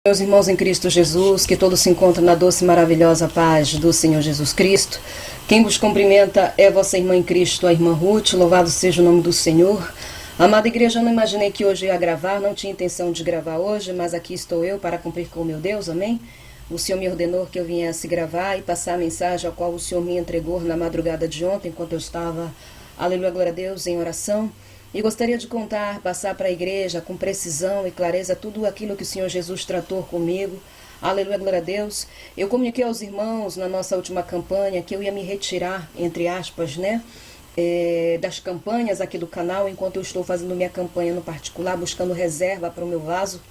Meus irmãos em Cristo Jesus, que todos se encontram na doce e maravilhosa paz do Senhor Jesus Cristo. Quem vos cumprimenta é vossa irmã em Cristo, a irmã Ruth. Louvado seja o nome do Senhor. Amada igreja, eu não imaginei que hoje eu ia gravar, não tinha intenção de gravar hoje, mas aqui estou eu para cumprir com o meu Deus, amém? O Senhor me ordenou que eu viesse gravar e passar a mensagem a qual o Senhor me entregou na madrugada de ontem, enquanto eu estava, aleluia, glória a Deus, em oração. E gostaria de passar para a igreja com precisão e clareza tudo aquilo que o Senhor Jesus tratou comigo. Aleluia, glória a Deus. Eu comuniquei aos irmãos na nossa última campanha que eu ia me retirar, entre aspas, né? Das campanhas aqui do canal, enquanto eu estou fazendo minha campanha no particular, buscando reserva para o meu vaso.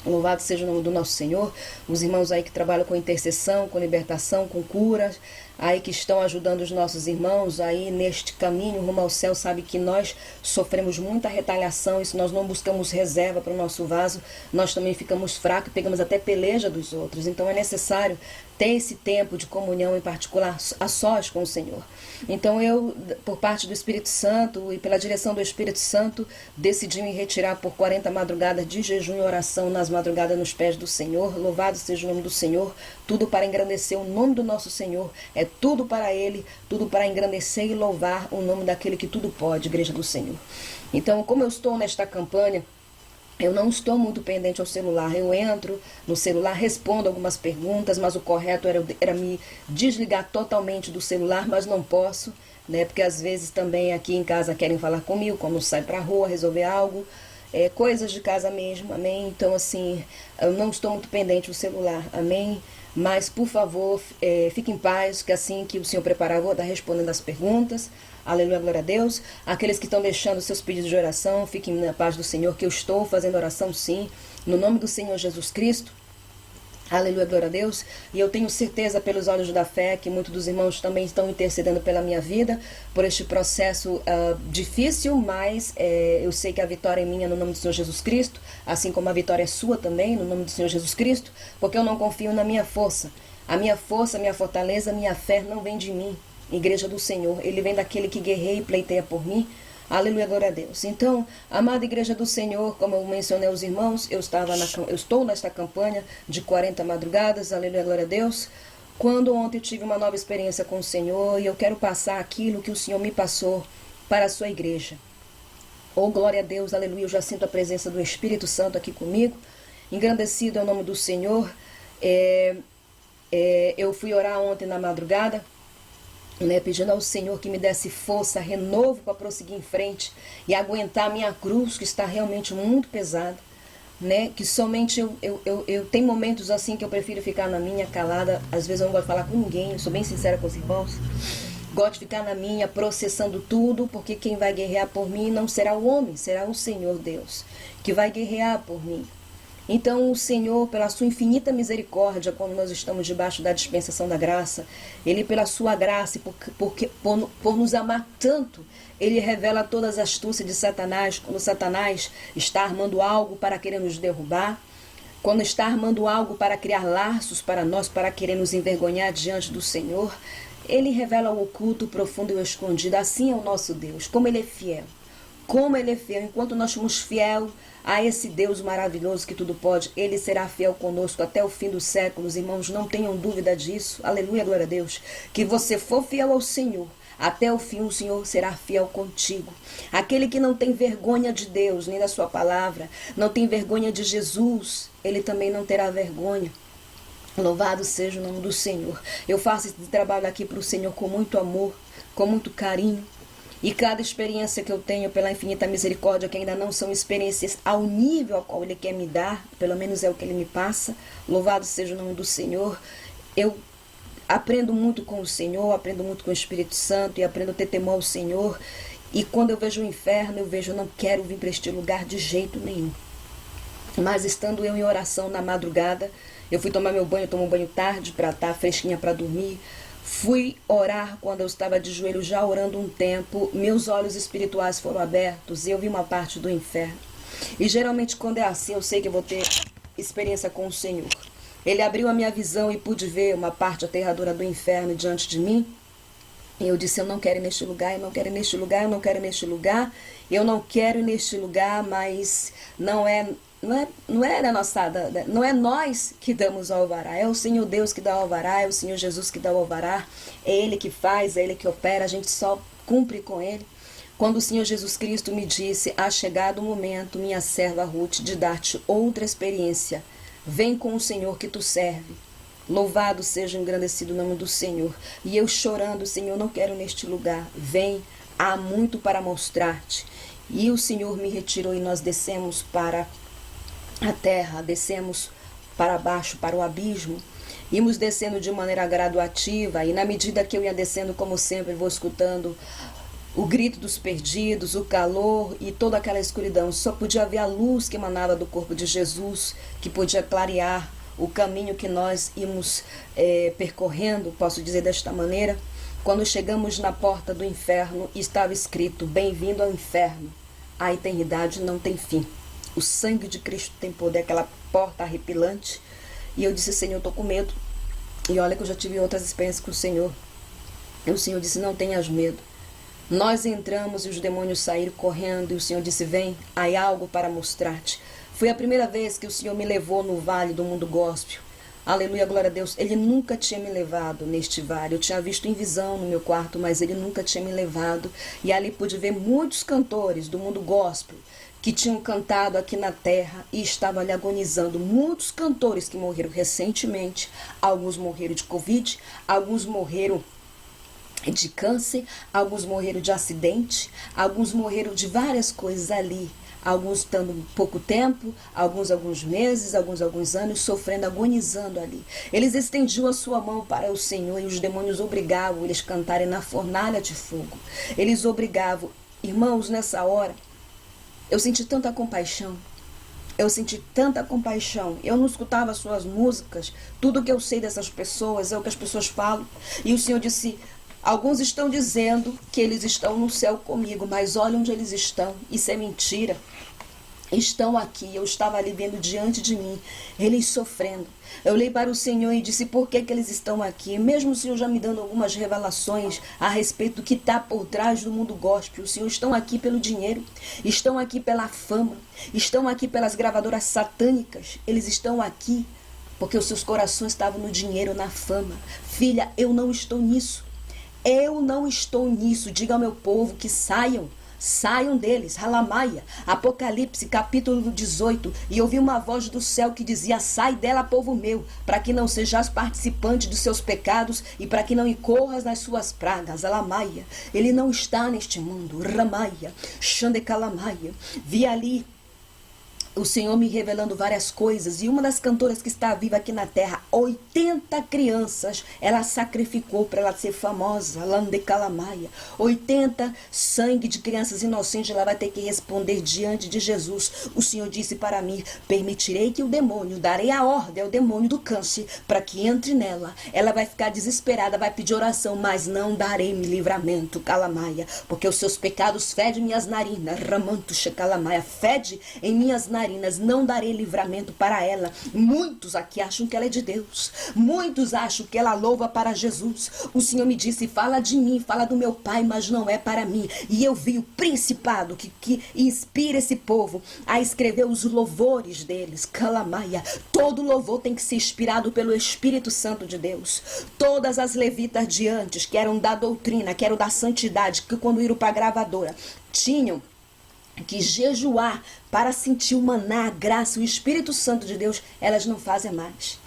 Louvado seja o nome do nosso Senhor. Os irmãos aí que trabalham com intercessão, com libertação, com cura, aí que estão ajudando os nossos irmãos aí neste caminho rumo ao céu, sabe que nós sofremos muita retaliação, e se nós não buscamos reserva para o nosso vaso, nós também ficamos fracos e pegamos até peleja dos outros. Então é necessário ter esse tempo de comunhão em particular a sós com o Senhor. Então eu, por parte do Espírito Santo e pela direção do Espírito Santo, decidi me retirar por 40 madrugadas de jejum e oração nas madrugadas nos pés do Senhor. Louvado seja o nome do Senhor, tudo para engrandecer o nome do nosso Senhor, é tudo para Ele, tudo para engrandecer e louvar o nome daquele que tudo pode, Igreja do Senhor. Então, como eu estou nesta campanha, eu não estou muito pendente ao celular. Eu entro no celular, respondo algumas perguntas, mas o correto era me desligar totalmente do celular, mas não posso, né? Porque às vezes também aqui em casa querem falar comigo, quando sai para a rua resolver algo, coisas de casa mesmo, amém? Então, assim, eu não estou muito pendente ao celular, amém? Mas, por favor, fique em paz, que assim que o Senhor preparar, eu vou estar respondendo as perguntas. Aleluia, glória a Deus. Aqueles que estão deixando seus pedidos de oração, fiquem na paz do Senhor, que eu estou fazendo oração sim, no nome do Senhor Jesus Cristo. Aleluia, glória a Deus. E eu tenho certeza pelos olhos da fé que muitos dos irmãos também estão intercedendo pela minha vida, por este processo difícil, mas eu sei que a vitória é minha no nome do Senhor Jesus Cristo, assim como a vitória é sua também, no nome do Senhor Jesus Cristo, porque eu não confio na minha força. A minha força, a minha fortaleza, a minha fé não vem de mim, Igreja do Senhor. Ele vem daquele que guerreia e pleiteia por mim. Aleluia, glória a Deus. Então, amada Igreja do Senhor, como eu mencionei aos irmãos, eu estou nesta campanha de 40 madrugadas, aleluia, glória a Deus, quando ontem eu tive uma nova experiência com o Senhor, e eu quero passar aquilo que o Senhor me passou para a sua igreja. Oh, glória a Deus, aleluia, eu já sinto a presença do Espírito Santo aqui comigo, engrandecido é o nome do Senhor. Eu fui orar ontem na madrugada, pedindo ao Senhor que me desse força, renovo para prosseguir em frente e aguentar a minha cruz, que está realmente muito pesada, que somente eu tenho momentos assim que eu prefiro ficar na minha calada. Às vezes eu não gosto de falar com ninguém, eu sou bem sincera com os irmãos, gosto de ficar na minha, processando tudo, porque quem vai guerrear por mim não será o homem, será o Senhor Deus, que vai guerrear por mim. Então o Senhor, pela sua infinita misericórdia, quando nós estamos debaixo da dispensação da graça, Ele, pela sua graça e por nos amar tanto, Ele revela todas as astúcias de Satanás, quando Satanás está armando algo para querer nos derrubar, quando está armando algo para criar laços para nós, para querer nos envergonhar diante do Senhor. Ele revela o oculto, o profundo e o escondido. Assim é o nosso Deus, como Ele é fiel. Como Ele é fiel, enquanto nós somos fiel a esse Deus maravilhoso que tudo pode, Ele será fiel conosco até o fim dos séculos. Irmãos, não tenham dúvida disso. Aleluia, glória a Deus. Que você for fiel ao Senhor, até o fim o Senhor será fiel contigo. Aquele que não tem vergonha de Deus, nem da sua palavra, não tem vergonha de Jesus, ele também não terá vergonha. Louvado seja o nome do Senhor. Eu faço esse trabalho aqui para o Senhor com muito amor, com muito carinho. E cada experiência que eu tenho pela infinita misericórdia, que ainda não são experiências ao nível ao qual Ele quer me dar, pelo menos é o que Ele me passa, louvado seja o nome do Senhor. Eu aprendo muito com o Senhor, aprendo muito com o Espírito Santo e aprendo a ter temor ao Senhor. E quando eu vejo o inferno, eu não quero vir para este lugar de jeito nenhum. Mas estando eu em oração na madrugada, eu fui tomar meu banho, eu tomo um banho tarde para estar fresquinha para dormir. Fui orar quando eu estava de joelho, já orando um tempo, meus olhos espirituais foram abertos e eu vi uma parte do inferno. E geralmente quando é assim, eu sei que eu vou ter experiência com o Senhor. Ele abriu a minha visão e pude ver uma parte aterradora do inferno diante de mim. E eu disse, eu não quero ir neste lugar, eu não quero ir neste lugar, eu não quero ir neste lugar, eu não quero ir neste lugar, mas não é não é nós que damos o alvará, é o Senhor Deus que dá o alvará, é o Senhor Jesus que dá o alvará, é Ele que faz, é Ele que opera, a gente só cumpre com Ele. Quando o Senhor Jesus Cristo me disse, há chegado o momento, minha serva Ruth, de dar-te outra experiência, vem com o Senhor que tu serve. Louvado seja o engrandecido nome do Senhor. E eu chorando, Senhor, não quero neste lugar. Vem, há muito para mostrar-te. E o Senhor me retirou e nós descemos para a terra, descemos para baixo, para o abismo. Íamos descendo de maneira graduativa e na medida que eu ia descendo, como sempre, vou escutando o grito dos perdidos, o calor e toda aquela escuridão. Só podia haver a luz que emanava do corpo de Jesus, que podia clarear o caminho que nós íamos percorrendo, posso dizer desta maneira. Quando chegamos na porta do inferno, estava escrito, bem-vindo ao inferno, a eternidade não tem fim. O sangue de Cristo tem poder, aquela porta arrepilante. E eu disse, Senhor, eu estou com medo. E olha que eu já tive outras experiências com o Senhor. E o Senhor disse, não tenhas medo. Nós entramos e os demônios saíram correndo e o Senhor disse, vem, há algo para mostrar-te. Foi a primeira vez que o Senhor me levou no vale do mundo gospel. Aleluia, glória a Deus. Ele nunca tinha me levado neste vale. Eu tinha visto em visão no meu quarto, mas ele nunca tinha me levado. E ali pude ver muitos cantores do mundo gospel que tinham cantado aqui na terra e estavam ali agonizando. Muitos cantores que morreram recentemente. Alguns morreram de Covid, alguns morreram de câncer, alguns morreram de acidente, alguns morreram de várias coisas ali. Alguns estando pouco tempo, alguns meses, alguns anos, sofrendo, agonizando ali. Eles estendiam a sua mão para o Senhor e os demônios obrigavam eles a cantarem na fornalha de fogo. Eles obrigavam. Irmãos, nessa hora, eu senti tanta compaixão. Eu não escutava suas músicas. Tudo que eu sei dessas pessoas é o que as pessoas falam. E o Senhor disse, alguns estão dizendo que eles estão no céu comigo, mas olha onde eles estão. Isso é mentira. Estão aqui, eu estava ali vendo diante de mim, eles sofrendo. Eu olhei para o Senhor e disse, por que eles estão aqui? Mesmo o Senhor já me dando algumas revelações a respeito do que está por trás do mundo gospel. O Senhor estão aqui pelo dinheiro, estão aqui pela fama, estão aqui pelas gravadoras satânicas. Eles estão aqui porque os seus corações estavam no dinheiro, na fama. Filha, eu não estou nisso. Eu não estou nisso. Diga ao meu povo que saiam deles. Halamaia, Apocalipse capítulo 18. E ouvi uma voz do céu que dizia, sai dela, povo meu, para que não sejas participante dos seus pecados e para que não incorras nas suas pragas. Halamaia, ele não está neste mundo. Ramaia, Xandekalamaia. Vi ali o Senhor me revelando várias coisas. E uma das cantoras que está viva aqui na terra, 80 crianças, ela sacrificou para ela ser famosa. Landecalamaia. 80 sangue de crianças inocentes, ela vai ter que responder diante de Jesus. O Senhor disse para mim, permitirei que o demônio, darei a ordem ao demônio do câncer, para que entre nela. Ela vai ficar desesperada, vai pedir oração, mas não darei-me livramento, calamaia, porque os seus pecados fedem minhas narinas. Ramanto, calamaia, fede em minhas narinas. Não darei livramento para ela. Muitos aqui acham que ela é de Deus. Muitos acham que ela louva para Jesus. O Senhor me disse, fala de mim, fala do meu Pai, mas não é para mim. E eu vi o principado que inspira esse povo a escrever os louvores deles. Calamaia. Todo louvor tem que ser inspirado pelo Espírito Santo de Deus. Todas as levitas de antes, que eram da doutrina, que eram da santidade, que quando iam para a gravadora, tinham que jejuar para sentir o maná, a graça, o Espírito Santo de Deus, elas não fazem mais.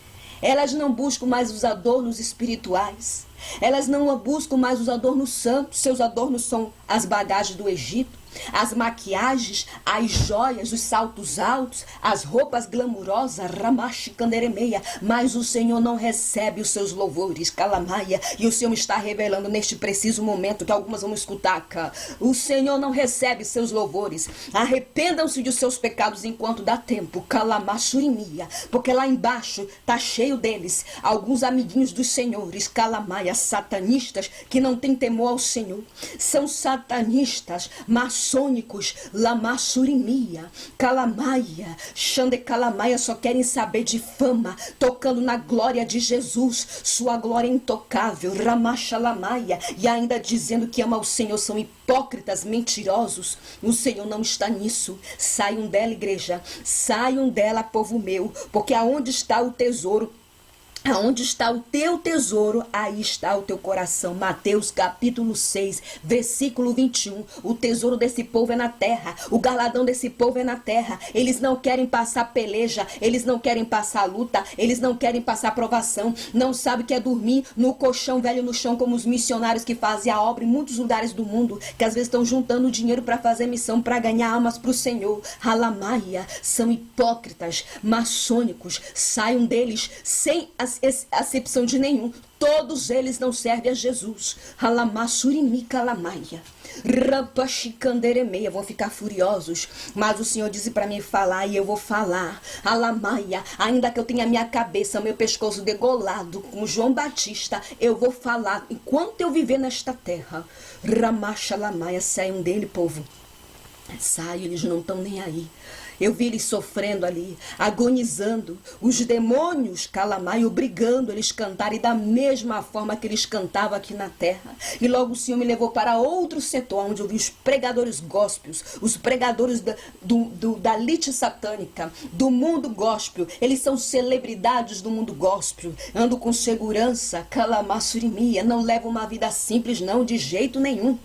Elas não buscam mais os adornos espirituais. Elas não buscam mais os adornos santos. Seus adornos são as bagagens do Egito, as maquiagens, as joias, os saltos altos, as roupas glamurosas, ramachicanderemeia. Mas o Senhor não recebe os seus louvores, calamaia. E o Senhor me está revelando neste preciso momento, que algumas vão escutar cá. O Senhor não recebe seus louvores. Arrependam-se de seus pecados enquanto dá tempo, calamachurimia. Porque lá embaixo está cheio deles, alguns amiguinhos dos senhores, calamaia, satanistas, que não têm temor ao Senhor. São satanistas, mas maçônicos, lamassurimia, calamaia, xandecalamaia, só querem saber de fama, tocando na glória de Jesus, sua glória intocável, ramaxalamaia, e ainda dizendo que ama o Senhor, são hipócritas, mentirosos. O Senhor não está nisso. Saiam dela, igreja, saiam dela, povo meu, porque aonde está o tesouro, aonde está o teu tesouro, aí está o teu coração. Mateus capítulo 6, versículo 21. O tesouro desse povo é na terra. O galardão desse povo é na terra. Eles não querem passar peleja. Eles não querem passar luta. Eles não querem passar provação. Não sabem que é dormir no colchão velho no chão, como os missionários que fazem a obra em muitos lugares do mundo, que às vezes estão juntando dinheiro para fazer missão, para ganhar almas para o Senhor. Halamaia, são hipócritas, maçônicos. Saiam deles sem acepção de nenhum. Todos eles não servem a Jesus. Halamassurimicalamaia, rampachicanderemeia, vão ficar furiosos. Mas o Senhor disse para mim falar, e eu vou falar. Alamaia, ainda que eu tenha minha cabeça, meu pescoço degolado, como João Batista, eu vou falar enquanto eu viver nesta terra. Ramaxalamaia, saiam dele, povo. Sai, eles não estão nem aí. Eu vi eles sofrendo ali, agonizando, os demônios calamaio obrigando eles a cantarem da mesma forma que eles cantavam aqui na terra. E logo o Senhor me levou para outro setor, onde eu vi os pregadores gospels, os pregadores da elite satânica, do mundo gospel. Eles são celebridades do mundo gospel, andam com segurança, calamassurimia, não levam uma vida simples não, de jeito nenhum.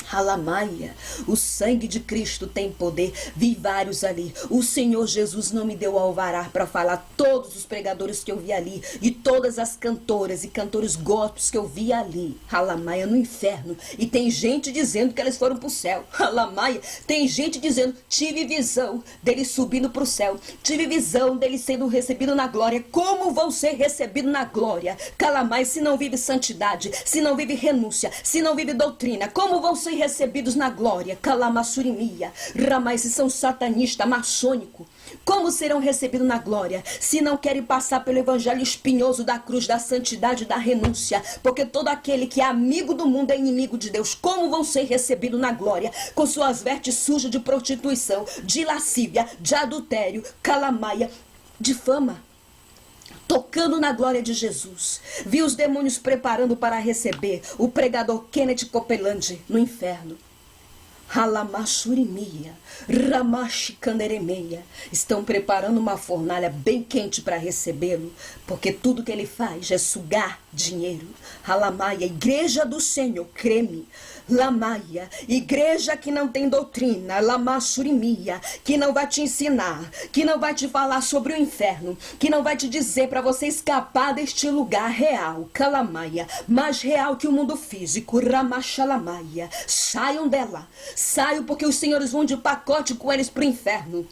Halamaia, o sangue de Cristo tem poder. Vi vários ali. O Senhor Jesus não me deu alvará para falar todos os pregadores que eu vi ali e todas as cantoras e cantores gospels que eu vi ali. Halamaia, no inferno. E tem gente dizendo que eles foram para o céu. Halamaia, tem gente dizendo, tive visão deles subindo para o céu, tive visão deles sendo recebidos na glória. Como vão ser recebidos na glória? Calamaia, se não vive santidade, se não vive renúncia, se não vive doutrina, como vão ser recebidos na glória? Calamassurimia, ramais, se são satanistas, maçônico, como serão recebidos na glória se não querem passar pelo evangelho espinhoso da cruz, da santidade, da renúncia? Porque todo aquele que é amigo do mundo é inimigo de Deus. Como vão ser recebidos na glória com suas vestes sujas de prostituição, de lascívia, de adultério, calamaia, de fama? Tocando na glória de Jesus. Vi os demônios preparando para receber o pregador Kenneth Copeland no inferno. Halamassurimia, ramachicanderemeia, estão preparando uma fornalha bem quente para recebê-lo, porque tudo que ele faz é sugar dinheiro. Halamaia, igreja do Senhor, creme. Lamaia, igreja que não tem doutrina, lamassurimia, que não vai te ensinar, que não vai te falar sobre o inferno, que não vai te dizer para você escapar deste lugar real, calamaia, mais real que o mundo físico, ramachalamaia. Saiam dela, saiam, porque os senhores vão de pacote com eles para o inferno.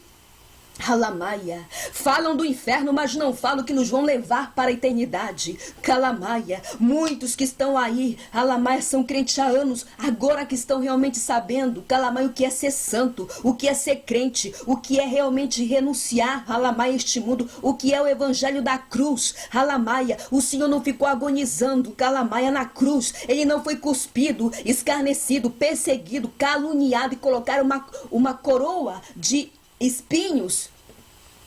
Halamaia, falam do inferno, mas não falam que nos vão levar para a eternidade. Calamaia, muitos que estão aí, Halamaia, são crentes há anos, agora que estão realmente sabendo, Calamaia, o que é ser santo, o que é ser crente, o que é realmente renunciar, Halamaia, este mundo, o que é o evangelho da cruz. Halamaia, o Senhor não ficou agonizando, Calamaia, na cruz, ele não foi cuspido, escarnecido, perseguido, caluniado e colocaram uma coroa de espinhos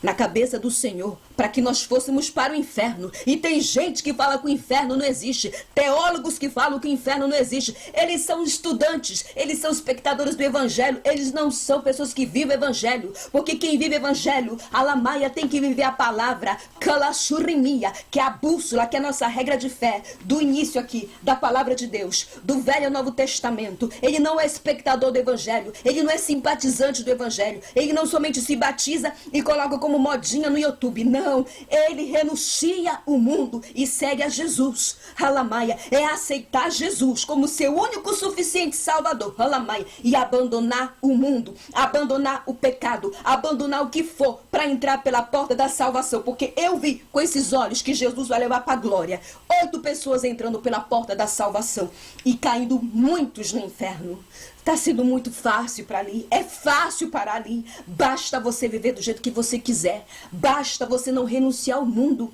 na cabeça do Senhor, para que nós fôssemos para o inferno. E tem gente que fala que o inferno não existe, teólogos que falam que o inferno não existe. Eles são estudantes, eles são espectadores do evangelho, eles não são pessoas que vivem o evangelho, porque quem vive o evangelho, Alamaia, tem que viver a palavra, Kalashurimia, que é a bússola, que é a nossa regra de fé, do início aqui, da palavra de Deus, do Velho ao Novo Testamento. Ele não é espectador do evangelho, ele não é simpatizante do evangelho, ele não somente se batiza e coloca como modinha no YouTube, não, ele renuncia o mundo e segue a Jesus. Halamaia, é aceitar Jesus como seu único suficiente salvador, Halamaia, e abandonar o mundo, abandonar o pecado, abandonar o que for para entrar pela porta da salvação, porque eu vi com esses olhos que Jesus vai levar para a glória 8 pessoas entrando pela porta da salvação e caindo muitos no inferno. Está sendo muito fácil para ali, é fácil parar ali, basta você viver do jeito que você quiser, basta você não renunciar ao mundo.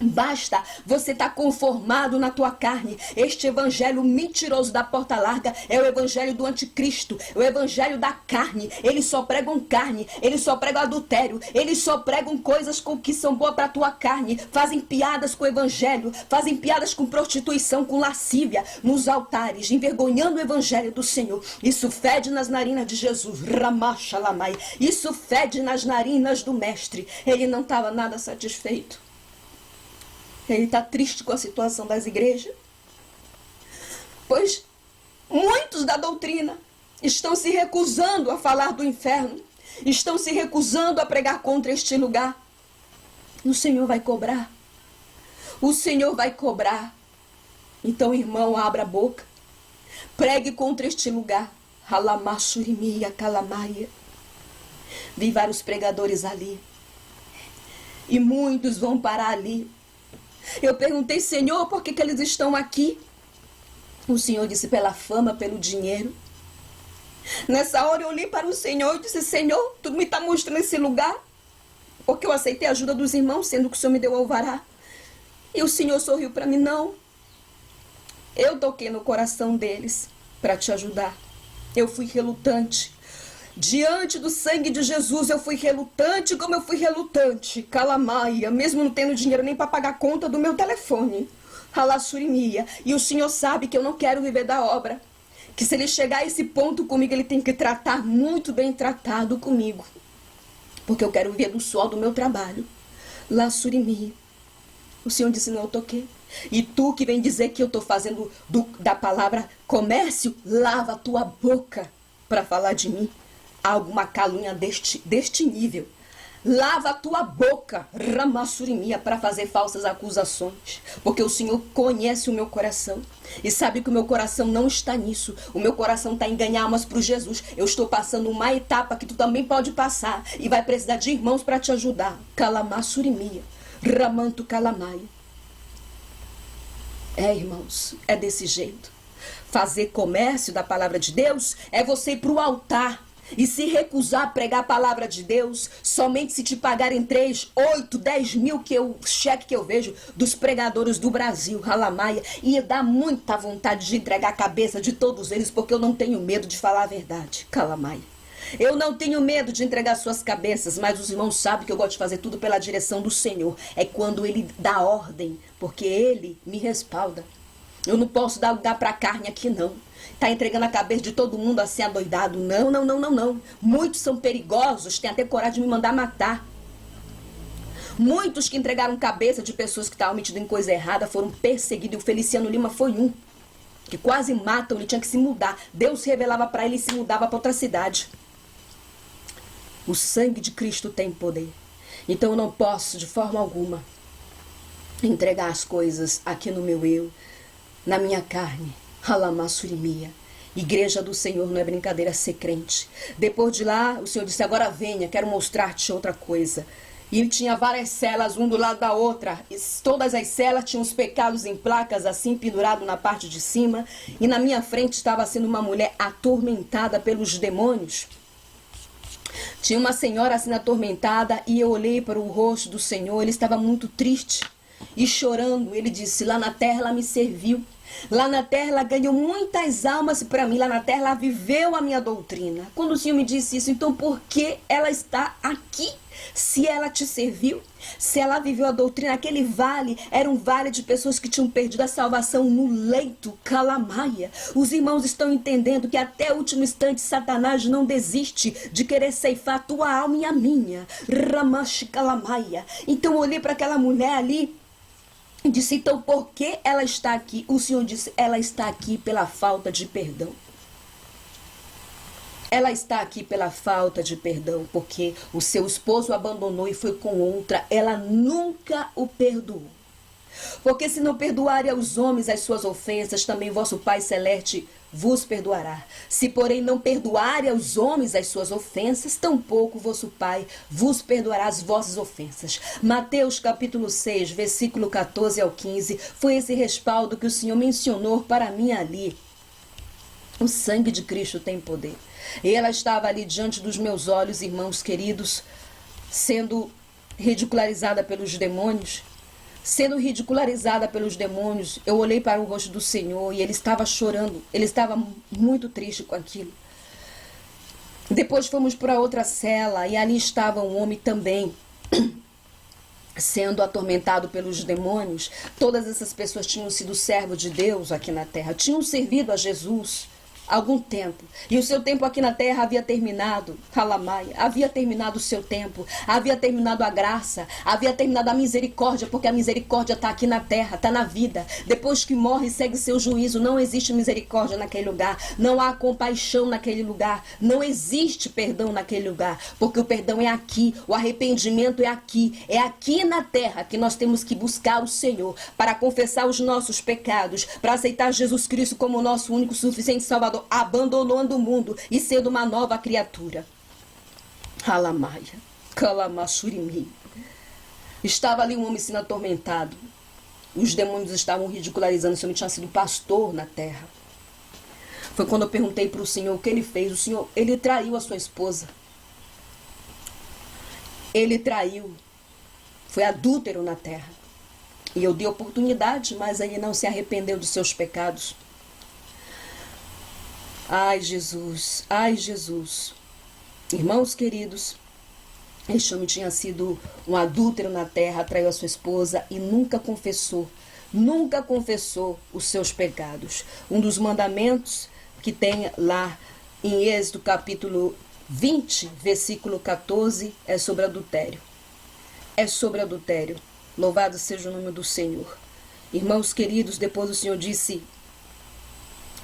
Basta você estar conformado na tua carne. Este evangelho mentiroso da porta larga é o evangelho do anticristo, o evangelho da carne. Eles só pregam carne, eles só pregam adultério, eles só pregam coisas que são boas para a tua carne. Fazem piadas com o evangelho, fazem piadas com prostituição, com lascívia nos altares, envergonhando o evangelho do Senhor. Isso fede nas narinas de Jesus. Ramacha lamai. Isso fede nas narinas do mestre. Ele não estava nada satisfeito. Ele está triste com a situação das igrejas, pois muitos da doutrina estão se recusando a falar do inferno, estão se recusando a pregar contra este lugar. O Senhor vai cobrar, o Senhor vai cobrar. Então, irmão, abra a boca, pregue contra este lugar. Halamachurimia, calamaia. Vi vários pregadores ali, e muitos vão parar ali. Eu perguntei, Senhor, por que eles estão aqui? O Senhor disse, pela fama, pelo dinheiro. Nessa hora eu olhei para o Senhor e disse, Senhor, tu me está mostrando esse lugar? Porque eu aceitei a ajuda dos irmãos, sendo que o Senhor me deu alvará. E o Senhor sorriu para mim, não. Eu toquei no coração deles para te ajudar. Eu fui relutante. Diante do sangue de Jesus, eu fui relutante como eu fui relutante. Calamaia, mesmo não tendo dinheiro nem para pagar a conta do meu telefone. Halassurimia. E o Senhor sabe que eu não quero viver da obra. Que se ele chegar a esse ponto comigo, ele tem que tratar muito bem tratado comigo. Porque eu quero viver do suor do meu trabalho. Lassurimia. O Senhor disse, não, eu toquei. E tu que vem dizer que eu estou fazendo da palavra comércio, lava a tua boca para falar de mim. Alguma calúnia deste nível. Lava a tua boca, ramassurimia, para fazer falsas acusações. Porque o Senhor conhece o meu coração. E sabe que o meu coração não está nisso. O meu coração está em ganhar almas para Jesus. Eu estou passando uma etapa que tu também pode passar. E vai precisar de irmãos para te ajudar. Calamassurimia, ramanto calamaia. Irmãos, é desse jeito. Fazer comércio da palavra de Deus é você ir para o altar e se recusar a pregar a palavra de Deus somente se te pagarem 3, 8, 10 mil, que o cheque que eu vejo dos pregadores do Brasil, Halamaia, e dá muita vontade de entregar a cabeça de todos eles, porque eu não tenho medo de falar a verdade, Calamaia. Eu não tenho medo de entregar suas cabeças, mas os irmãos sabem que eu gosto de fazer tudo pela direção do Senhor. É quando Ele dá ordem, porque Ele me respalda. Eu não posso dar lugar para a carne aqui, não. Tá entregando a cabeça de todo mundo assim adoidado. Não, não, não, não, não. Muitos são perigosos, têm até coragem de me mandar matar. Muitos que entregaram cabeça de pessoas que estavam metidas em coisa errada foram perseguidos. E o Feliciano Lima foi um. Que quase matam, ele tinha que se mudar. Deus revelava para ele e se mudava para outra cidade. O sangue de Cristo tem poder. Então eu não posso, de forma alguma, entregar as coisas aqui no meu eu, na minha carne. Halamassurimia. Igreja do Senhor não é brincadeira ser crente. Depois de lá, o Senhor disse, agora venha, quero mostrar-te outra coisa. E ele tinha várias celas, um do lado da outra. E todas as celas tinham os pecados em placas, assim, pendurado na parte de cima. E na minha frente estava sendo uma mulher atormentada pelos demônios. Tinha uma senhora assim atormentada e eu olhei para o rosto do Senhor. Ele estava muito triste e chorando. Ele disse, lá na terra ela me serviu. Lá na terra ela ganhou muitas almas para mim. Lá na terra ela viveu a minha doutrina. Quando o Senhor me disse isso, então por que ela está aqui? Se ela te serviu, se ela viveu a doutrina, aquele vale era um vale de pessoas que tinham perdido a salvação no leito, calamaia. Os irmãos estão entendendo que até o último instante Satanás não desiste de querer ceifar a tua alma e a minha. Ramash calamaia. Então eu olhei para aquela mulher ali e disse, então por que ela está aqui? O Senhor disse, ela está aqui pela falta de perdão. Ela está aqui pela falta de perdão, porque o seu esposo o abandonou e foi com outra. Ela nunca o perdoou. Porque se não perdoarem aos homens as suas ofensas, também vosso Pai Celeste vos perdoará. Se, porém, não perdoarem aos homens as suas ofensas, tampouco vosso Pai vos perdoará as vossas ofensas. Mateus capítulo 6, versículo 14 ao 15, foi esse respaldo que o Senhor mencionou para mim ali. O sangue de Cristo tem poder. E ela estava ali diante dos meus olhos, irmãos queridos, sendo ridicularizada pelos demônios, sendo ridicularizada pelos demônios, eu olhei para o rosto do Senhor e ele estava chorando, ele estava muito triste com aquilo. Depois fomos para outra cela e ali estava um homem também sendo atormentado pelos demônios. Todas essas pessoas tinham sido servos de Deus aqui na terra, tinham servido a Jesus há algum tempo, e o seu tempo aqui na terra havia terminado. Calamaia, havia terminado o seu tempo, havia terminado a graça, havia terminado a misericórdia, porque a misericórdia está aqui na terra, está na vida. Depois que morre, segue seu juízo. Não existe misericórdia naquele lugar, não há compaixão naquele lugar, não existe perdão naquele lugar, porque o perdão é aqui, o arrependimento é aqui na terra que nós temos que buscar o Senhor para confessar os nossos pecados, para aceitar Jesus Cristo como nosso único suficiente Salvador, abandonando o mundo e sendo uma nova criatura. Alamaia, Kalamashurimi. Estava ali um homem sendo atormentado. Os demônios estavam ridicularizando. Esse homem tinha sido pastor na terra. Foi quando eu perguntei para o Senhor o que ele fez. O Senhor, ele traiu a sua esposa. Ele traiu. Foi adúltero na terra. E eu dei oportunidade, mas ele não se arrependeu dos seus pecados. Ai, Jesus, ai, Jesus. Irmãos queridos, este homem tinha sido um adúltero na terra, traiu a sua esposa e nunca confessou os seus pecados. Um dos mandamentos que tem lá em Êxodo capítulo 20, versículo 14, é sobre adultério. É sobre adultério. Louvado seja o nome do Senhor. Irmãos queridos, depois o Senhor disse: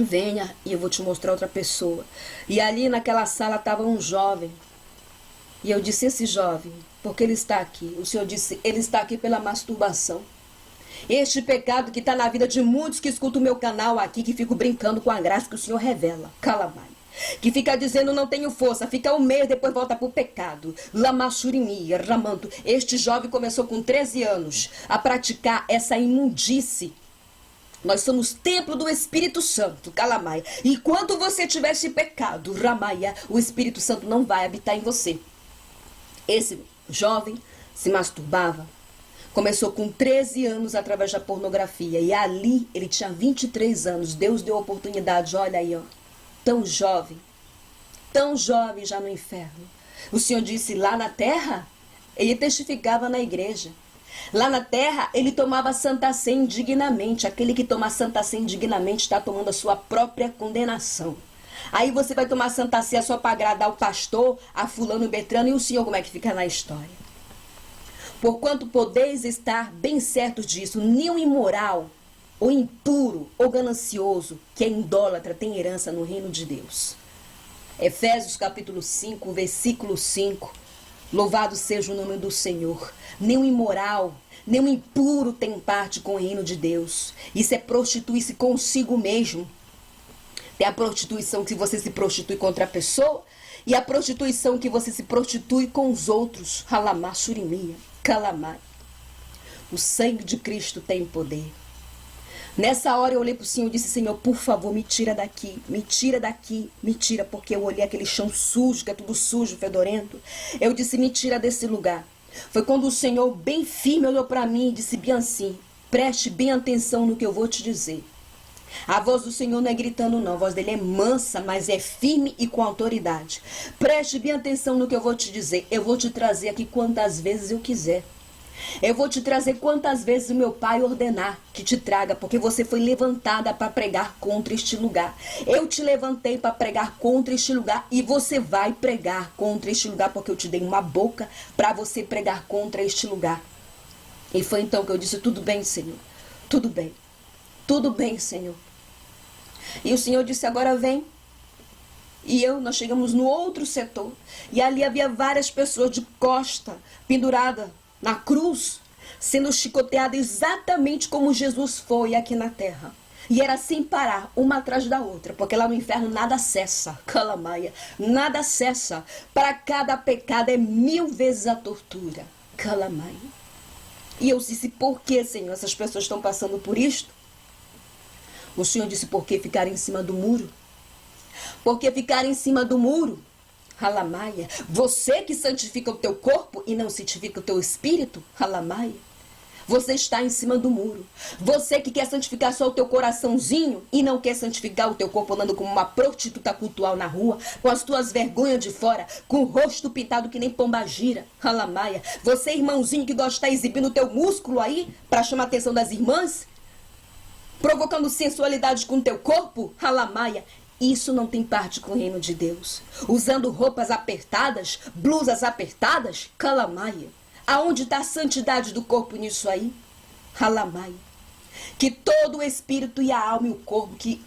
venha e eu vou te mostrar outra pessoa. E ali naquela sala estava um jovem. E eu disse: esse jovem, porque ele está aqui? O Senhor disse: ele está aqui pela masturbação. Este pecado que está na vida de muitos que escutam o meu canal aqui, que ficam brincando com a graça que o Senhor revela. Calamai. Que fica dizendo não tenho força, fica um mês, depois volta para o pecado. Lamachurimi, Ramanto. Este jovem começou com 13 anos a praticar essa imundície. Nós somos templo do Espírito Santo, Calamaia. E quando você tiver esse pecado, Ramaia, o Espírito Santo não vai habitar em você. Esse jovem se masturbava. Começou com 13 anos através da pornografia. E ali ele tinha 23 anos. Deus deu oportunidade, olha aí, ó. Tão jovem já no inferno. O Senhor disse: lá na terra, ele testificava na igreja. Lá na terra, ele tomava Santa Ceia indignamente. Aquele que toma Santa Ceia indignamente está tomando a sua própria condenação. Aí você vai tomar Santa Ceia só para agradar o pastor, a fulano e Beltrano, e o Senhor como é que fica na história? Porquanto podeis estar bem certos disso, nenhum imoral, ou impuro, ou ganancioso, que é idólatra, tem herança no reino de Deus. Efésios capítulo 5, versículo 5. Louvado seja o nome do Senhor. Nem o imoral, nem o impuro tem parte com o reino de Deus. Isso é prostituir-se consigo mesmo. Tem a prostituição que você se prostitui contra a pessoa e a prostituição que você se prostitui com os outros. Halamá, Surimia, Calamai. O sangue de Cristo tem poder. Nessa hora eu olhei para o Senhor e disse: Senhor, por favor, me tira daqui, me tira daqui, me tira, porque eu olhei aquele chão sujo, que é tudo sujo, fedorento. Eu disse: me tira desse lugar. Foi quando o Senhor, bem firme, olhou para mim e disse bem assim: preste bem atenção no que eu vou te dizer. A voz do Senhor não é gritando não, a voz dele é mansa, mas é firme e com autoridade. Preste bem atenção no que eu vou te dizer. Eu vou te trazer aqui quantas vezes eu quiser. Eu vou te trazer quantas vezes o meu Pai ordenar que te traga, porque você foi levantada para pregar contra este lugar. Eu te levantei para pregar contra este lugar e você vai pregar contra este lugar, porque eu te dei uma boca para você pregar contra este lugar. E foi então que eu disse: tudo bem, Senhor, tudo bem, Senhor. E o Senhor disse: agora vem. E nós chegamos no outro setor e ali havia várias pessoas de costa, pendurada na cruz, sendo chicoteada exatamente como Jesus foi aqui na terra. E era sem parar, uma atrás da outra, porque lá no inferno nada cessa, Calamaia, nada cessa. Para cada pecado é 1000 vezes a tortura, Calamaia. E eu disse: por que, Senhor, essas pessoas estão passando por isto? O Senhor disse: porque ficaram em cima do muro. Porque ficaram em cima do muro. Halamaia, você que santifica o teu corpo e não santifica o teu espírito, Halamaia. Você está em cima do muro. Você que quer santificar só o teu coraçãozinho e não quer santificar o teu corpo andando como uma prostituta cultural na rua, com as tuas vergonhas de fora, com o rosto pintado que nem pombagira, Halamaia. Você, irmãozinho, que gosta de estar exibindo o teu músculo aí para chamar a atenção das irmãs, provocando sensualidade com o teu corpo, Halamaia. Isso não tem parte com o reino de Deus. Usando roupas apertadas, blusas apertadas, Kalamaia. Aonde está a santidade do corpo nisso aí? Halamaia. Que todo o espírito e a alma e o corpo, que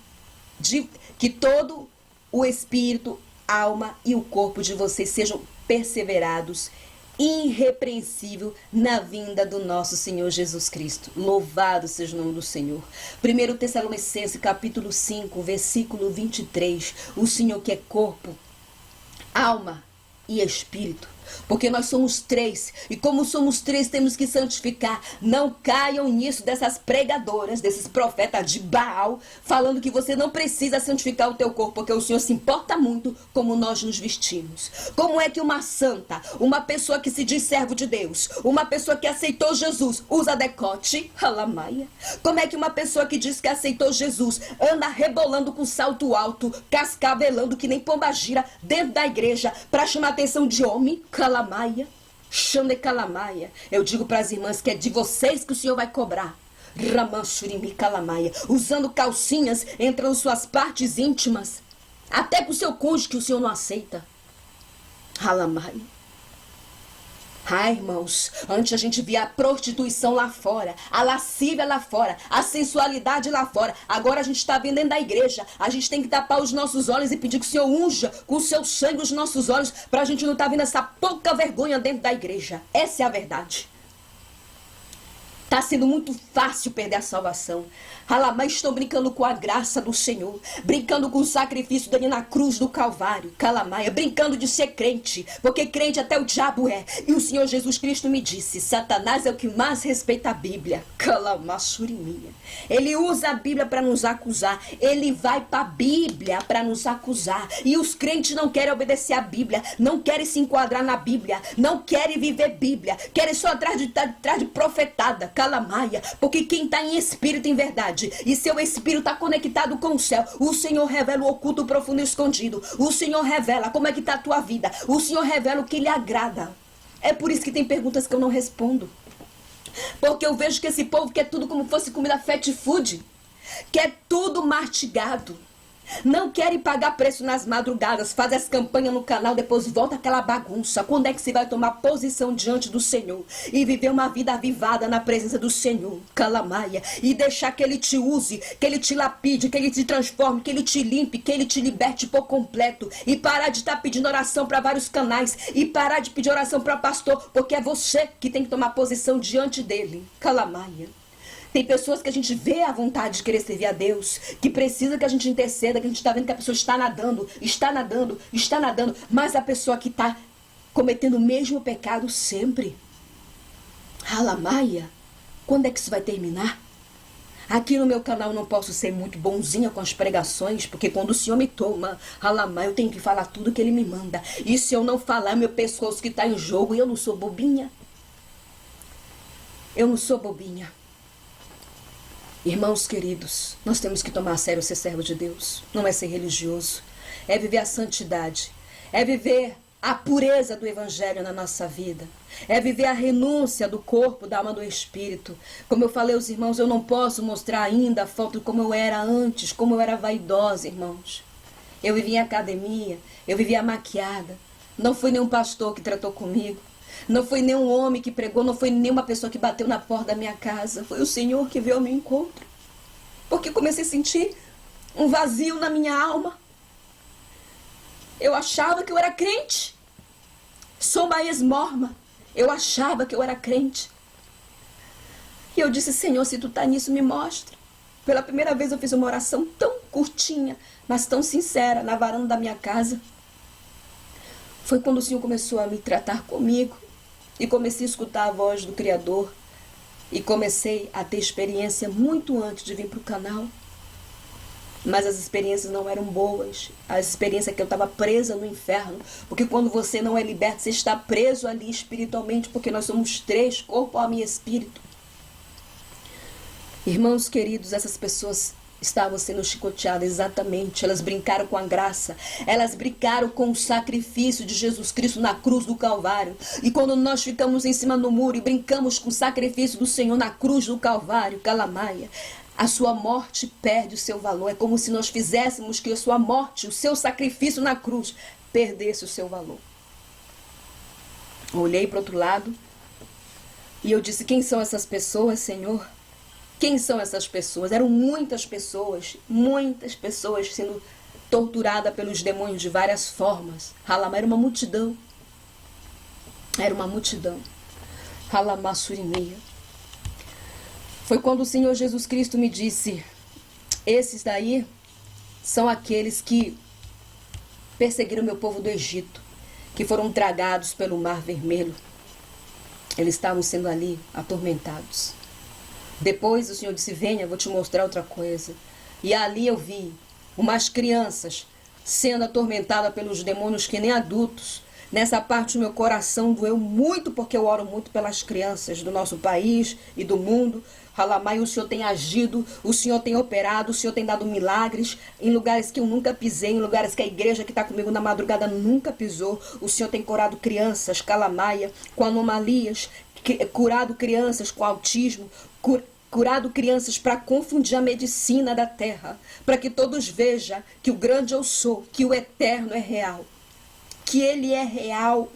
todo o espírito, alma e o corpo de vocês sejam perseverados, irrepreensível na vinda do nosso Senhor Jesus Cristo. Louvado seja o nome do Senhor. 1 Tessalonicenses capítulo 5, versículo 23. O Senhor que é corpo, alma e espírito. Porque nós somos três. E como somos três, temos que santificar. Não caiam nisso dessas pregadoras, desses profetas de Baal, falando que você não precisa santificar o teu corpo, porque o Senhor se importa muito como nós nos vestimos. Como é que uma santa, uma pessoa que se diz servo de Deus, uma pessoa que aceitou Jesus, usa decote? Halamaia. Como é que uma pessoa que diz que aceitou Jesus anda rebolando com salto alto, cascavelando que nem pombagira dentro da igreja para chamar a atenção de homem? Calamaia, Xande Calamaia. Eu digo para as irmãs que é de vocês que o Senhor vai cobrar. Ramansurimi Calamaia. Usando calcinhas, entrando suas partes íntimas. Até com o seu cônjuge que o Senhor não aceita. Halamaia. Ai, irmãos, antes a gente via a prostituição lá fora, a lascívia lá fora, a sensualidade lá fora. Agora a gente está vendo dentro da igreja. A gente tem que tapar os nossos olhos e pedir que o Senhor unja com o seu sangue os nossos olhos, para a gente não estar vendo essa pouca vergonha dentro da igreja. Essa é a verdade. Está sendo muito fácil perder a salvação. Halamai, estão brincando com a graça do Senhor. Brincando com o sacrifício dele na cruz do Calvário. Calamaia, brincando de ser crente. Porque crente até o diabo é. E o Senhor Jesus Cristo me disse, Satanás é o que mais respeita a Bíblia. Calamassurimia. Ele usa a Bíblia para nos acusar. Ele vai para a Bíblia para nos acusar. E os crentes não querem obedecer a Bíblia. Não querem se enquadrar na Bíblia. Não querem viver Bíblia. Querem só atrás de profetada. Calamaia, porque quem está em espírito em verdade e seu espírito está conectado com o céu, o Senhor revela o oculto, o profundo e escondido. O Senhor revela como é que está a tua vida. O Senhor revela o que lhe agrada. É por isso que tem perguntas que eu não respondo, porque eu vejo que esse povo quer tudo como fosse comida fast food, quer tudo mastigado. Não querem pagar preço nas madrugadas, faz as campanhas no canal, depois volta aquela bagunça. Quando é que você vai tomar posição diante do Senhor e viver uma vida avivada na presença do Senhor, Calamaia, e deixar que Ele te use, que Ele te lapide, que Ele te transforme, que Ele te limpe, que Ele te liberte por completo, e parar de estar pedindo oração para vários canais, e parar de pedir oração para pastor, porque é você que tem que tomar posição diante dele, Calamaia. Tem pessoas que a gente vê a vontade de querer servir a Deus, que precisa que a gente interceda, que a gente está vendo que a pessoa está nadando, mas a pessoa que está cometendo o mesmo pecado sempre. Halamaia, quando é que isso vai terminar? Aqui no meu canal eu não posso ser muito bonzinha com as pregações, porque quando o Senhor me toma, Halamaia, eu tenho que falar tudo que Ele me manda. E se eu não falar, meu pescoço que está em jogo, e eu não sou bobinha. Eu não sou bobinha. Irmãos queridos, nós temos que tomar a sério ser servo de Deus. Não é ser religioso. É viver a santidade. É viver a pureza do Evangelho na nossa vida. É viver a renúncia do corpo, da alma, do espírito. Como eu falei aos irmãos, eu não posso mostrar ainda a foto de como eu era antes, como eu era vaidosa, irmãos. Eu vivia em academia, eu vivia maquiada. Não foi nenhum pastor que tratou comigo. Não foi nenhum homem que pregou, não foi nenhuma pessoa que bateu na porta da minha casa. Foi o Senhor que veio ao meu encontro. Porque comecei a sentir um vazio na minha alma. Eu achava que eu era crente. Sou uma ex-morma. Eu achava que eu era crente. E eu disse, Senhor, se tu tá nisso, me mostra. Pela primeira vez eu fiz uma oração tão curtinha, mas tão sincera, na varanda da minha casa. Foi quando o Senhor começou a me tratar comigo. E comecei a escutar a voz do Criador. E comecei a ter experiência muito antes de vir para o canal. Mas as experiências não eram boas. A experiência é que eu estava presa no inferno. Porque quando você não é liberto, você está preso ali espiritualmente. Porque nós somos três, corpo, alma e espírito. Irmãos queridos, essas pessoas estavam sendo chicoteadas, exatamente. Elas brincaram com a graça, elas brincaram com o sacrifício de Jesus Cristo na cruz do Calvário. E quando nós ficamos em cima do muro e brincamos com o sacrifício do Senhor na cruz do Calvário, Calamaia, a sua morte perde o seu valor. É como se nós fizéssemos que a sua morte, o seu sacrifício na cruz, perdesse o seu valor. Eu olhei para o outro lado e eu disse: quem são essas pessoas, Senhor? Quem são essas pessoas? Eram muitas pessoas sendo torturadas pelos demônios de várias formas. Halamá era uma multidão. Era uma multidão. Halamá Surimia. Foi quando o Senhor Jesus Cristo me disse: esses daí são aqueles que perseguiram meu povo do Egito, que foram tragados pelo Mar Vermelho. Eles estavam sendo ali atormentados. Depois o Senhor disse: venha, eu vou te mostrar outra coisa. E ali eu vi umas crianças sendo atormentadas pelos demônios que nem adultos. Nessa parte o meu coração doeu muito, porque eu oro muito pelas crianças do nosso país e do mundo. Halamai, o Senhor tem agido, o Senhor tem operado, o Senhor tem dado milagres em lugares que eu nunca pisei, em lugares que a igreja que está comigo na madrugada nunca pisou. O Senhor tem curado crianças, Calamaia, com anomalias, curado crianças com autismo, curado crianças para confundir a medicina da terra, para que todos vejam que o grande eu sou, que o eterno é real, que ele é real.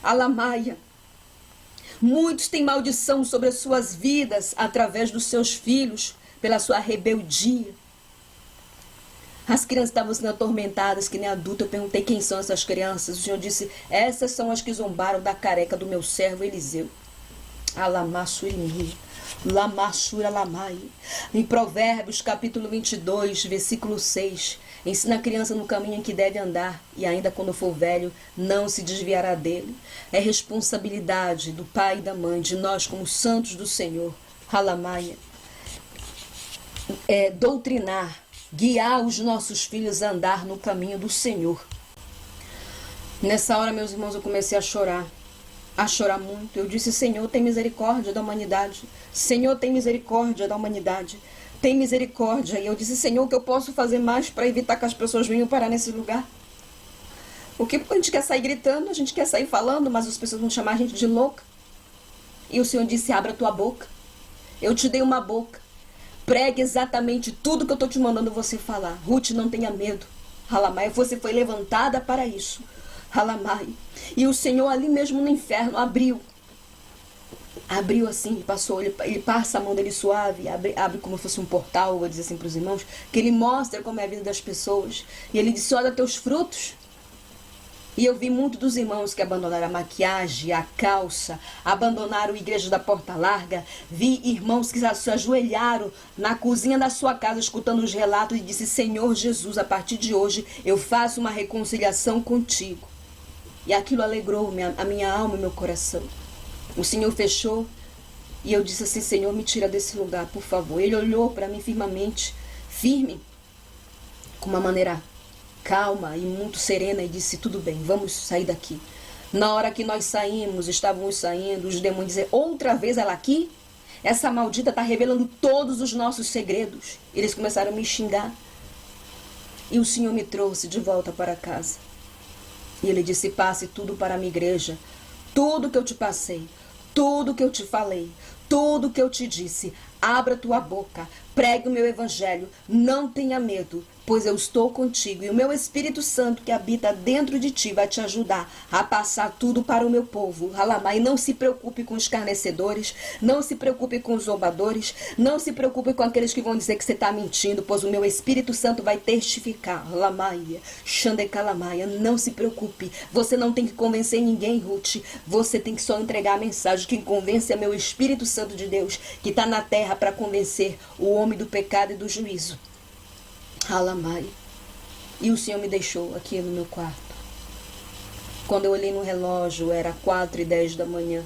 Alamaia. Muitos têm maldição sobre as suas vidas através dos seus filhos, pela sua rebeldia. As crianças estavam sendo atormentadas, que nem adulto. Eu perguntei: quem são essas crianças? O Senhor disse: essas são as que zombaram da careca do meu servo Eliseu. Alamassurini, Lamassura Lamai. Em Provérbios capítulo 22, versículo 6, ensina a criança no caminho em que deve andar, e ainda quando for velho, não se desviará dele. É responsabilidade do pai e da mãe, de nós como santos do Senhor, Halamaia, doutrinar, guiar os nossos filhos a andar no caminho do Senhor. Nessa hora, meus irmãos, eu comecei a chorar muito. Eu disse: Senhor, tem misericórdia da humanidade. Senhor, tem misericórdia da humanidade. Tem misericórdia. E eu disse: Senhor, o que eu posso fazer mais para evitar que as pessoas venham parar nesse lugar? Porque a gente quer sair gritando, a gente quer sair falando, mas as pessoas vão chamar a gente de louca. E o Senhor disse: abra a tua boca. Eu te dei uma boca. Pregue exatamente tudo que eu estou te mandando você falar. Ruth, não tenha medo. Halamai, você foi levantada para isso. Halamai. E o Senhor ali mesmo no inferno abriu assim, passou, ele passa a mão dele suave, abre como se fosse um portal, vou dizer assim para os irmãos, que ele mostra como é a vida das pessoas. E ele disse: olha teus frutos. E eu vi muito dos irmãos que abandonaram a maquiagem, a calça, abandonaram a igreja da porta larga. Vi irmãos que se ajoelharam na cozinha da sua casa escutando os relatos e disse: Senhor Jesus, a partir de hoje eu faço uma reconciliação contigo. E aquilo alegrou a minha alma e meu coração. O Senhor fechou e eu disse assim: Senhor, me tira desse lugar, por favor. Ele olhou para mim firme, com uma maneira calma e muito serena, e disse: tudo bem, vamos sair daqui. Na hora que nós estávamos saindo, os demônios diziam: outra vez ela aqui? Essa maldita está revelando todos os nossos segredos. Eles começaram a me xingar. E o Senhor me trouxe de volta para casa. E ele disse: passe tudo para a minha igreja. Tudo que eu te passei, tudo que eu te falei, tudo que eu te disse, abra tua boca, pregue o meu evangelho, não tenha medo, pois eu estou contigo, e o meu Espírito Santo que habita dentro de ti vai te ajudar a passar tudo para o meu povo. Halamai, não se preocupe com os escarnecedores, não se preocupe com os zombadores, não se preocupe com aqueles que vão dizer que você está mentindo, pois o meu Espírito Santo vai testificar. Halamaia, Xandecalamaia, não se preocupe, você não tem que convencer ninguém, Ruth, você tem que só entregar a mensagem. Quem convence é meu Espírito Santo de Deus, que está na terra para convencer o homem do pecado e do juízo. Halamai. E o Senhor me deixou aqui no meu quarto. Quando eu olhei no relógio, era 4h10 da manhã.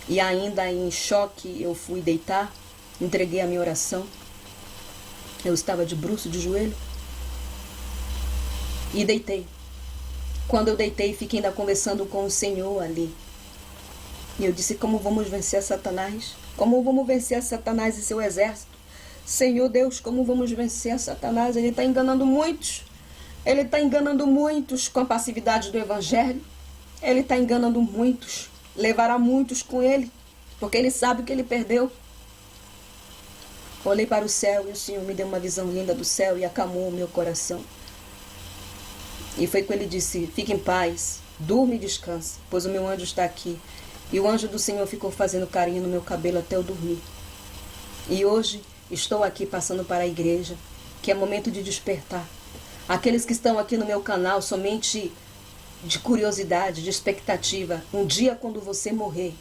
E ainda em choque, eu fui deitar, entreguei a minha oração. Eu estava de bruço, de joelho. E deitei. Quando eu deitei, fiquei ainda conversando com o Senhor ali. E eu disse, como vamos vencer Satanás? Como vamos vencer Satanás e seu exército? Senhor Deus, como vamos vencer Satanás? Ele está enganando muitos. Ele está enganando muitos com a passividade do evangelho. Ele está enganando muitos. Levará muitos com ele, porque ele sabe que ele perdeu. Olhei para o céu e o Senhor me deu uma visão linda do céu e acalmou o meu coração. E foi quando ele disse, fique em paz, durma e descanse, pois o meu anjo está aqui. E o anjo do Senhor ficou fazendo carinho no meu cabelo até eu dormir. E hoje estou aqui passando para a igreja, que é momento de despertar. Aqueles que estão aqui no meu canal somente de curiosidade, de expectativa. Um dia quando você morrer,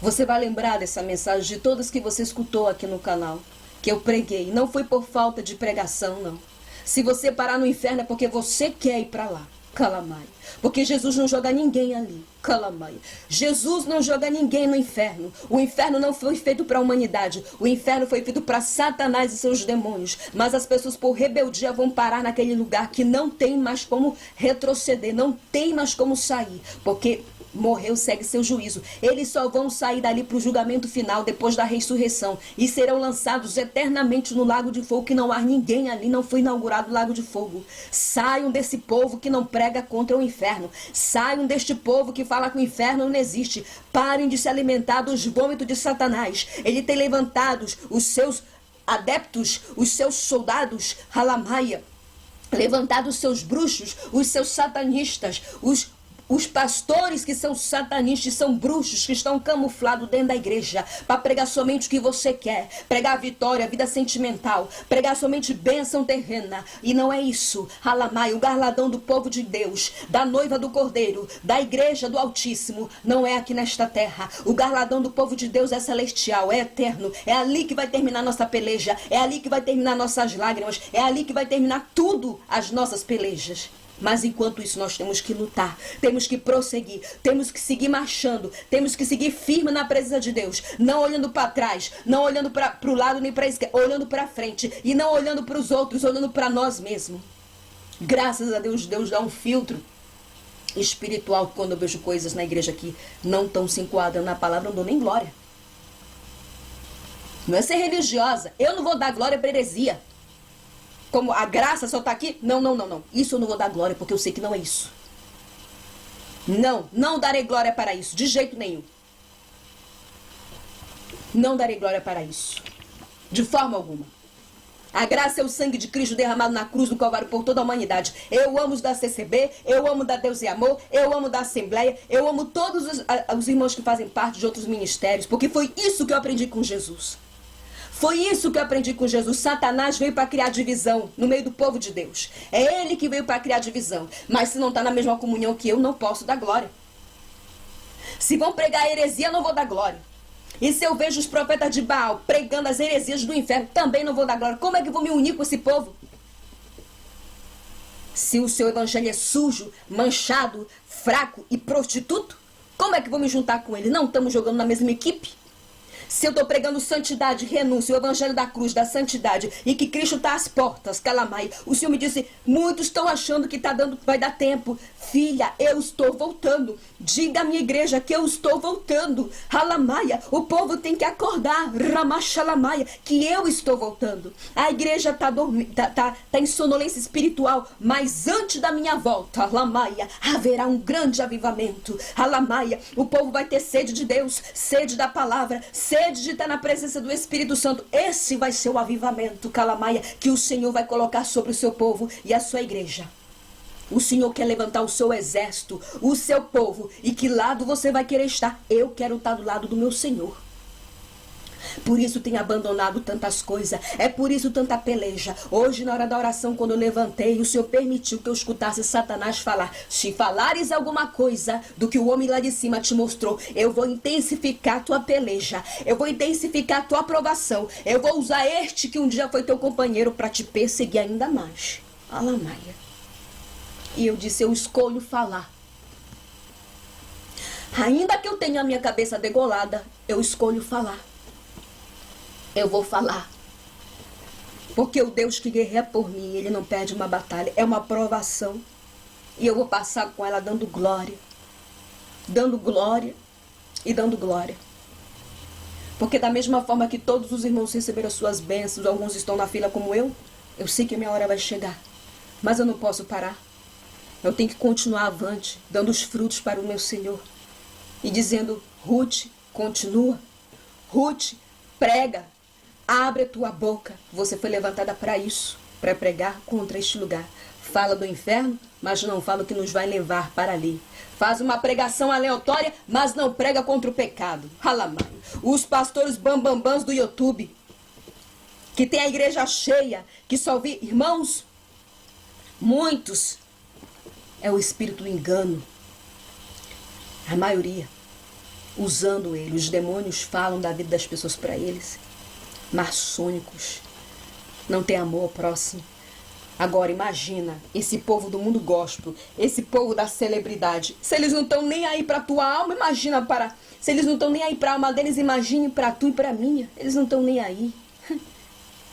você vai lembrar dessa mensagem de todas que você escutou aqui no canal, que eu preguei. Não foi por falta de pregação, não. Se você parar no inferno é porque você quer ir para lá. Calamaia. Porque Jesus não joga ninguém ali. Calamaia. Jesus não joga ninguém no inferno. O inferno não foi feito para a humanidade. O inferno foi feito para Satanás e seus demônios. Mas as pessoas por rebeldia vão parar naquele lugar que não tem mais como retroceder. Não tem mais como sair. Porque morreu, segue seu juízo. Eles só vão sair dali para o julgamento final depois da ressurreição e serão lançados eternamente no lago de fogo, que não há ninguém ali, não foi inaugurado o lago de fogo. Saiam desse povo que não prega contra o inferno. Saiam deste povo que fala que o inferno não existe. Parem de se alimentar dos vômitos de Satanás. Ele tem levantado os seus adeptos, os seus soldados, Halamaia, levantado os seus bruxos, os seus satanistas, os pastores que são satanistas, são bruxos que estão camuflados dentro da igreja para pregar somente o que você quer, pregar vitória, vida sentimental, pregar somente bênção terrena. E não é isso. Halamai, o galardão do povo de Deus, da noiva do Cordeiro, da igreja do Altíssimo, não é aqui nesta terra. O galardão do povo de Deus é celestial, é eterno. É ali que vai terminar nossa peleja, é ali que vai terminar nossas lágrimas, é ali que vai terminar tudo as nossas pelejas. Mas enquanto isso nós temos que lutar, temos que prosseguir, temos que seguir marchando, temos que seguir firme na presença de Deus, não olhando para trás, não olhando para o lado nem para a esquerda, olhando para frente e não olhando para os outros, olhando para nós mesmos. Graças a Deus, Deus dá um filtro espiritual quando eu vejo coisas na igreja que não estão se enquadrando na palavra, não dou nem glória. Não é ser religiosa, eu não vou dar glória para heresia. Como a graça só está aqui? Não. Isso eu não vou dar glória, porque eu sei que não é isso. Não darei glória para isso, de jeito nenhum. Não darei glória para isso, de forma alguma. A graça é o sangue de Cristo derramado na cruz do Calvário por toda a humanidade. Eu amo os da CCB, eu amo da Deus e Amor, eu amo da Assembleia, eu amo todos os irmãos que fazem parte de outros ministérios, porque foi isso que eu aprendi com Jesus. Foi isso que eu aprendi com Jesus. Satanás veio para criar divisão no meio do povo de Deus. É ele que veio para criar divisão. Mas se não está na mesma comunhão que eu, não posso dar glória. Se vão pregar heresia, eu não vou dar glória. E se eu vejo os profetas de Baal pregando as heresias do inferno, também não vou dar glória. Como é que eu vou me unir com esse povo? Se o seu evangelho é sujo, manchado, fraco e prostituto, como é que eu vou me juntar com ele? Não estamos jogando na mesma equipe? Se eu estou pregando santidade, renúncia, o evangelho da cruz, da santidade, e que Cristo está às portas, calamai, o Senhor me disse, muitos estão achando que vai dar tempo. Filha, eu estou voltando. Diga à minha igreja que eu estou voltando. Halamaia, o povo tem que acordar. Ramachalamaia, que eu estou voltando. A igreja tá em sonolência espiritual, mas antes da minha volta, Halamaia, haverá um grande avivamento. Halamaia, o povo vai ter sede de Deus, sede da palavra, sede de estar na presença do Espírito Santo. Esse vai ser o avivamento, Calamaia, que o Senhor vai colocar sobre o seu povo e a sua igreja. O Senhor quer levantar o seu exército, o seu povo. E que lado você vai querer estar? Eu quero estar do lado do meu Senhor. Por isso tenho abandonado tantas coisas. É por isso tanta peleja. Hoje na hora da oração, quando eu levantei, o Senhor permitiu que eu escutasse Satanás falar. Se falares alguma coisa do que o homem lá de cima te mostrou, eu vou intensificar tua peleja. Eu vou intensificar tua aprovação. Eu vou usar este que um dia foi teu companheiro para te perseguir ainda mais. Alamaia. E eu disse, eu escolho falar. Ainda que eu tenha a minha cabeça degolada, eu escolho falar. Eu vou falar. Porque o Deus que guerreia por mim, ele não perde uma batalha. É uma provação. E eu vou passar com ela dando glória. Dando glória. e dando glória. Porque da mesma forma que todos os irmãos receberam as suas bênçãos, alguns estão na fila como eu sei que a minha hora vai chegar. Mas eu não posso parar. Eu tenho que continuar avante, dando os frutos para o meu Senhor. E dizendo, Ruth, continua. Ruth, prega. Abre a tua boca. Você foi levantada para isso, para pregar contra este lugar. Fala do inferno, mas não fala o que nos vai levar para ali. Faz uma pregação aleatória, mas não prega contra o pecado. Halamai. Os pastores bambambãs do YouTube, que tem a igreja cheia, que só vi, irmãos, muitos, é o espírito do engano. A maioria, usando ele. Os demônios falam da vida das pessoas para eles. Maçônicos. Não tem amor ao próximo. Agora imagina esse povo do mundo gospel, esse povo da celebridade. Se eles não estão nem aí para a tua alma, imagina para... Se eles não estão nem aí para a alma deles, imagine para tu e para a minha. Eles não estão nem aí.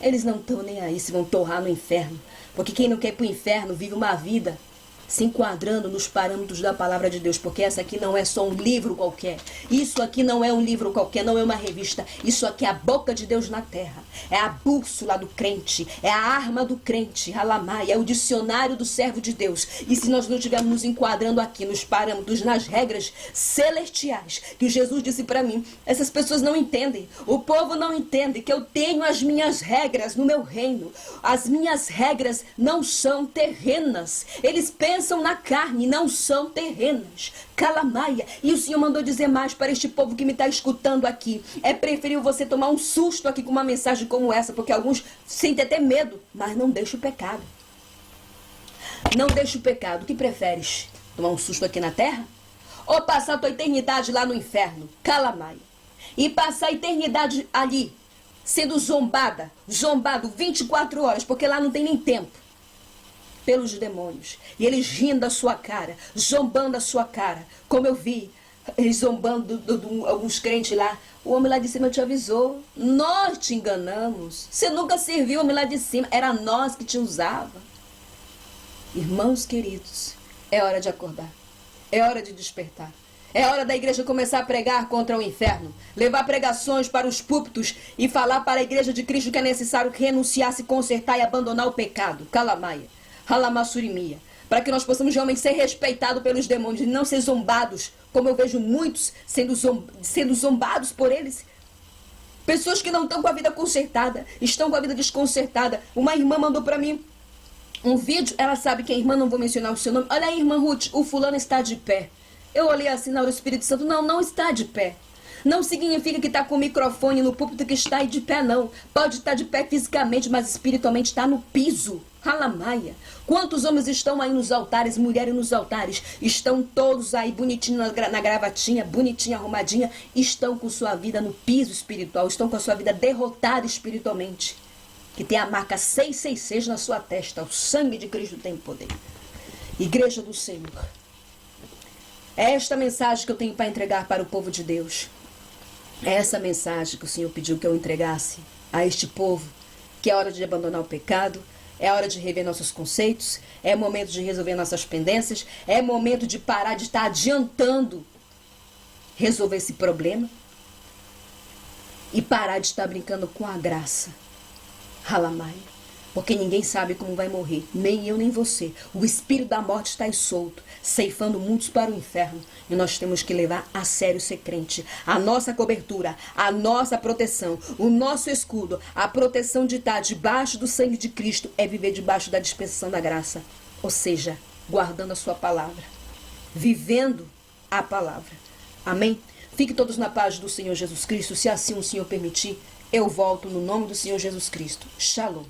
Eles não estão nem aí se vão torrar no inferno. Porque quem não quer ir para o inferno vive uma vida se enquadrando nos parâmetros da palavra de Deus, porque essa aqui não é só um livro qualquer. Isso aqui não é um livro qualquer, não é uma revista. Isso aqui é a boca de Deus na terra. É a bússola do crente, é a arma do crente, Halamai, é o dicionário do servo de Deus. E se nós não estivermos nos enquadrando aqui nos parâmetros, nas regras celestiais, que Jesus disse para mim, essas pessoas não entendem. O povo não entende que eu tenho as minhas regras no meu reino. As minhas regras não são terrenas. Eles pensam na carne, não são terrenas. Calamaia. E o Senhor mandou dizer mais para este povo que me está escutando aqui. É preferível você tomar um susto aqui com uma mensagem como essa, porque alguns sentem até medo, mas não deixa o pecado. Não deixa o pecado. O que preferes? Tomar um susto aqui na terra? Ou passar a tua eternidade lá no inferno? Calamaia. E passar a eternidade ali, sendo zombado 24 horas, porque lá não tem nem tempo. Pelos demônios. E eles rindo da sua cara, zombando a sua cara. Como eu vi, eles zombando de alguns crentes lá. O homem lá de cima te avisou. Nós te enganamos. Você nunca serviu o homem lá de cima. Era nós que te usava. Irmãos queridos, é hora de acordar. É hora de despertar. É hora da igreja começar a pregar contra o inferno. Levar pregações para os púlpitos e falar para a igreja de Cristo que é necessário renunciar, se consertar e abandonar o pecado. Calamaia. Halamassurimia, para que nós possamos realmente ser respeitados pelos demônios e não ser zombados, como eu vejo muitos sendo zombados por eles. Pessoas que não estão com a vida consertada, estão com a vida desconcertada. Uma irmã mandou para mim um vídeo, ela sabe que a irmã, não vou mencionar o seu nome. Olha aí, irmã Ruth, o fulano está de pé. Eu olhei assim na hora do Espírito Santo, não está de pé. Não significa que está com o microfone no púlpito que está aí de pé, não. Pode estar de pé fisicamente, mas espiritualmente está no piso. Halamaia. Quantos homens estão aí nos altares, mulheres nos altares? Estão todos aí bonitinhos na gravatinha, bonitinha, arrumadinha. Estão com sua vida no piso espiritual. Estão com a sua vida derrotada espiritualmente. Que tem a marca 666 na sua testa. O sangue de Cristo tem poder. Igreja do Senhor. É esta mensagem que eu tenho para entregar para o povo de Deus. É essa mensagem que o Senhor pediu que eu entregasse a este povo, que é hora de abandonar o pecado, é hora de rever nossos conceitos, é momento de resolver nossas pendências, é momento de parar de estar adiantando resolver esse problema e parar de estar brincando com a graça. Halamai. Porque ninguém sabe como vai morrer, nem eu nem você. O espírito da morte está aí solto, ceifando muitos para o inferno. E nós temos que levar a sério ser crente. A nossa cobertura, a nossa proteção, o nosso escudo, a proteção de estar debaixo do sangue de Cristo é viver debaixo da dispensação da graça. Ou seja, guardando a sua palavra, vivendo a palavra. Amém? Fiquem todos na paz do Senhor Jesus Cristo. Se assim o Senhor permitir, eu volto no nome do Senhor Jesus Cristo. Shalom.